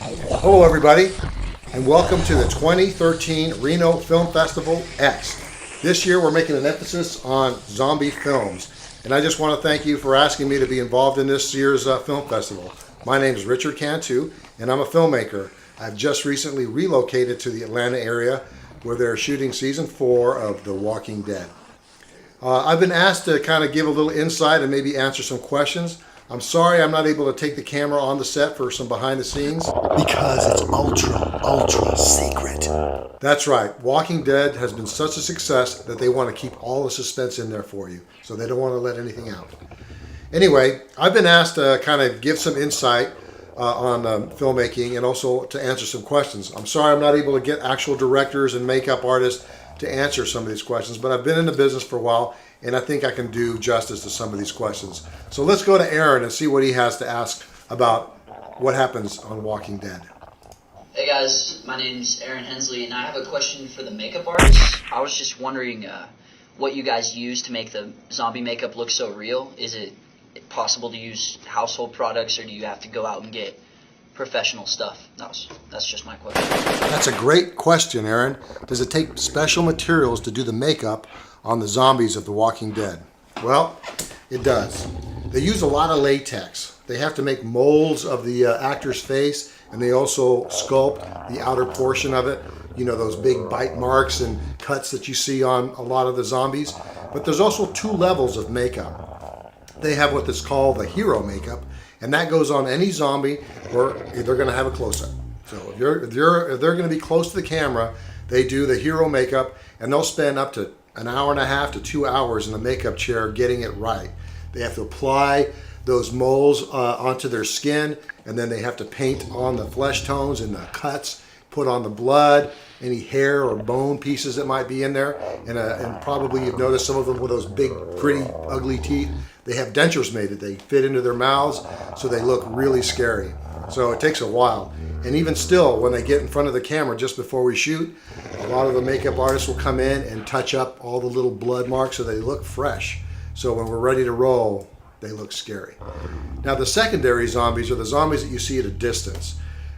Hello everybody, and welcome to the 2013 Reno Film Festival X. This year we're making an emphasis on zombie films, and I just want to thank you for asking me to be involved in this year's film festival. My name is Richard Cantu, and I'm a filmmaker. I've just recently relocated to the Atlanta area where they're shooting season 4 of The Walking Dead. I've been asked to kind of give a little insight and maybe answer some questions. I'm sorry I'm not able to take the camera on the set for some behind the scenes. Because it's ultra secret. That's right. Walking Dead has been such a success that they want to keep all the suspense in there for you. So they don't want to let anything out. Anyway, I've been asked to kind of give some insight on filmmaking and also to answer some questions. I'm sorry I'm not able to get actual directors and makeup artists to answer some of these questions, but I've been in the business for a while and I think I can do justice to some of these questions. So let's go to Aaron and see what he has to ask about what happens on Walking Dead. Hey guys, my name's Aaron Hensley and I have a question for the makeup artist. I was just wondering what you guys use to make the zombie makeup look so real. Is it possible to use household products or do you have to go out and get professional stuff? That's just my question. That's a great question, Aaron. Does it take special materials to do the makeup on the zombies of The Walking Dead? Well, it does. They use a lot of latex. They have to make molds of the actor's face, and they also sculpt the outer portion of it. You know, those big bite marks and cuts that you see on a lot of the zombies. But there's also 2 levels of makeup. They have what is called the hero makeup, and that goes on any zombie where they're going to have a close-up. So if they're going to be close to the camera, they do the hero makeup, and they'll spend up to an hour and a half to 2 hours in the makeup chair getting it right. They have to apply those molds onto their skin, and then they have to paint on the flesh tones and the cuts, put on the blood, any hair or bone pieces that might be in there, and probably you've noticed some of them with those big, pretty, ugly teeth. They have dentures made that they fit into their mouths, so they look really scary. So it takes a while. And even still, when they get in front of the camera just before we shoot, a lot of the makeup artists will come in and touch up all the little blood marks so they look fresh. So when we're ready to roll, they look scary. Now the secondary zombies are the zombies that you see at a distance.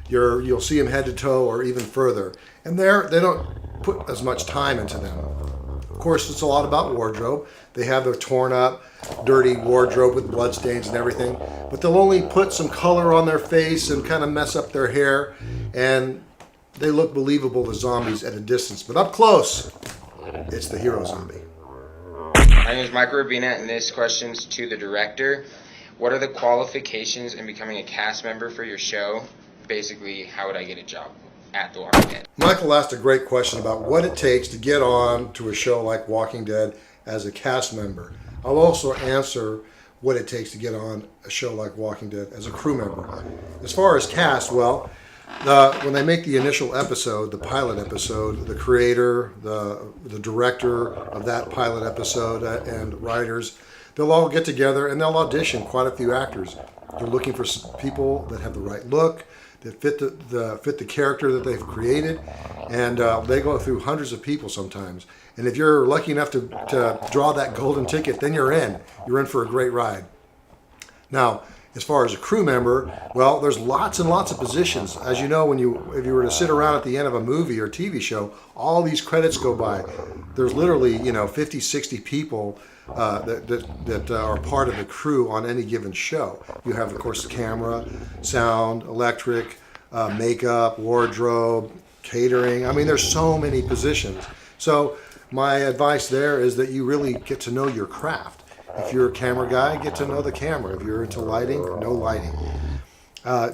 You'll see them head to toe or even further. And they don't put as much time into them. Of course, it's a lot about wardrobe. They have their torn up, dirty wardrobe with bloodstains and everything. But they'll only put some color on their face and kind of mess up their hair. And they look believable as zombies at a distance. But up close, it's the hero zombie. My name is Mike Rubina, and this question's to the director. What are the qualifications in becoming a cast member for your show? Basically, how would I get a job at The Walking Dead? Michael asked a great question about what it takes to get on to a show like Walking Dead as a cast member. I'll also answer what it takes to get on a show like Walking Dead as a crew member. As far as cast, well, when they make the initial episode, the pilot episode, the creator, the director of that pilot episode and writers, they'll all get together and they'll audition quite a few actors. They're looking for people that have the right look, that fit the character that they've created, and they go through hundreds of people sometimes. And if you're lucky enough to draw that golden ticket, then you're in. You're in for a great ride. Now, as far as a crew member, well, there's lots and lots of positions. As you know, if you were to sit around at the end of a movie or TV show, all these credits go by. There's literally 50, 60 people that are part of the crew on any given show. You have, of course, camera, sound, electric, makeup, wardrobe, catering. I mean, there's so many positions. So my advice there is that you really get to know your craft. If you're a camera guy, get to know the camera. If you're into lighting, know lighting.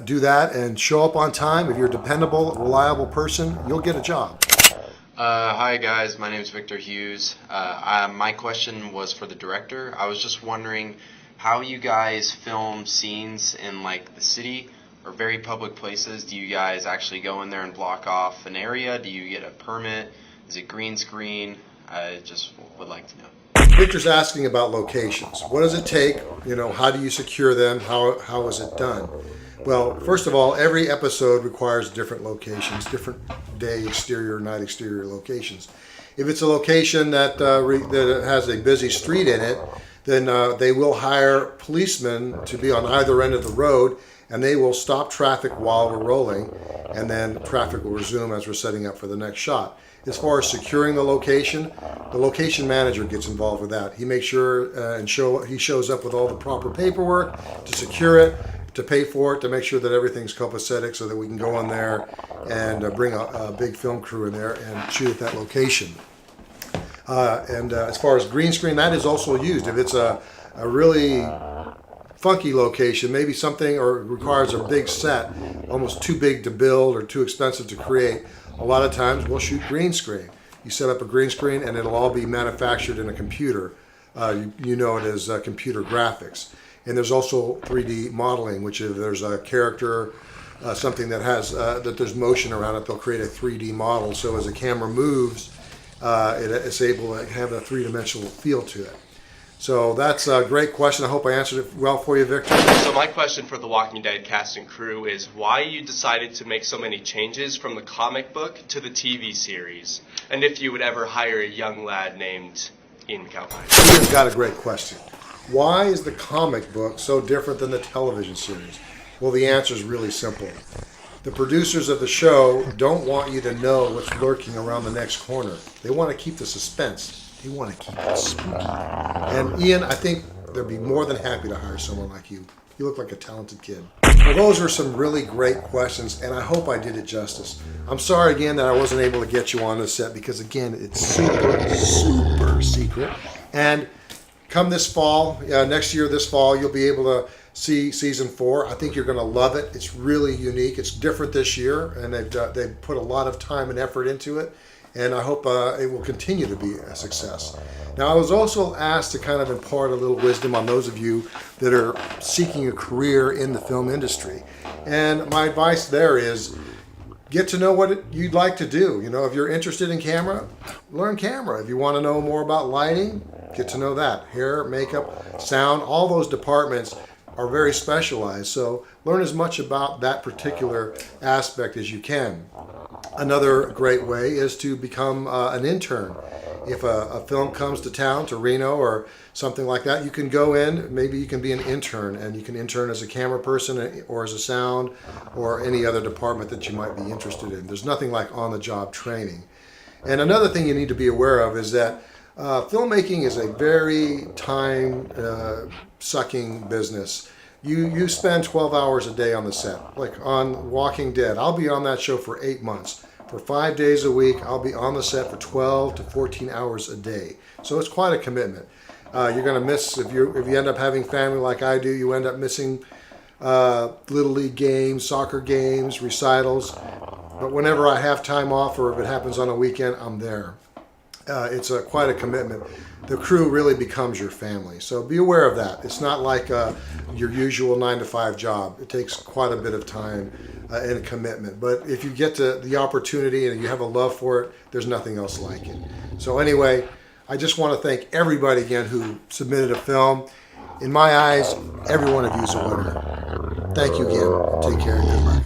Do that and show up on time. If you're a dependable, reliable person, you'll get a job. Hi guys, my name is Victor Hughes. My question was for the director. I was just wondering how you guys film scenes in like the city or very public places. Do you guys actually go in there and block off an area? Do you get a permit? Is it green screen? I just would like to know. Victor's asking about locations. What does it take? How do you secure them? How is it done? Well, first of all, every episode requires different locations, different day exterior, night exterior locations. If it's a location that has a busy street in it, then they will hire policemen to be on either end of the road, and they will stop traffic while we're rolling, and then traffic will resume as we're setting up for the next shot. As far as securing the location manager gets involved with that. He makes sure he shows up with all the proper paperwork to secure it, to pay for it, to make sure that everything's copacetic so that we can go in there and bring a big film crew in there and shoot at that location. As far as green screen, that is also used. If it's a really funky location, maybe something or requires a big set, almost too big to build or too expensive to create, a lot of times we'll shoot green screen. You set up a green screen and it'll all be manufactured in a computer. You know it as computer graphics. And there's also 3D modeling, which if there's a character, something that has that there's motion around it, they'll create a 3D model. So as the camera moves, it's able to have a three-dimensional feel to it. So that's a great question. I hope I answered it well for you, Victor. So my question for the Walking Dead cast and crew is why you decided to make so many changes from the comic book to the TV series, and if you would ever hire a young lad named Ian McAlpine. Ian's got a great question. Why is the comic book so different than the television series? Well, the answer is really simple. The producers of the show don't want you to know what's lurking around the next corner. They want to keep the suspense. They want to keep it spooky. And Ian, I think they'd be more than happy to hire someone like you. You look like a talented kid. Well, those were some really great questions, and I hope I did it justice. I'm sorry again that I wasn't able to get you on the set because, again, it's super secret. And come this fall, next year this fall, you'll be able to see season 4. I think you're going to love it. It's really unique. It's different this year, and they've put a lot of time and effort into it. And I hope it will continue to be a success. Now, I was also asked to kind of impart a little wisdom on those of you that are seeking a career in the film industry. And my advice there is get to know what you'd like to do. You know, if you're interested in camera, learn camera. If you want to know more about lighting, get to know that. Hair, makeup, sound, all those departments are very specialized. So learn as much about that particular aspect as you can. Another great way is to become an intern. If a film comes to town, to Reno or something like that, you can go in, maybe you can be an intern, and you can intern as a camera person or as a sound or any other department that you might be interested in. There's nothing like on-the-job training. And another thing you need to be aware of is that filmmaking is a very time-sucking business. You spend 12 hours a day on the set. Like on Walking Dead, I'll be on that show for 8 months. For 5 days a week, I'll be on the set for 12 to 14 hours a day. So it's quite a commitment. You're going to miss, if you end up having family like I do, you end up missing Little League games, soccer games, recitals. But whenever I have time off or if it happens on a weekend, I'm there. It's quite a commitment. The crew really becomes your family. So be aware of that. It's not like your usual 9-to-5 job. It takes quite a bit of time and commitment. But if you get to the opportunity and you have a love for it, there's nothing else like it. So anyway, I just want to thank everybody again who submitted a film. In my eyes, every one of you is a winner. Thank you again. Take care and good luck.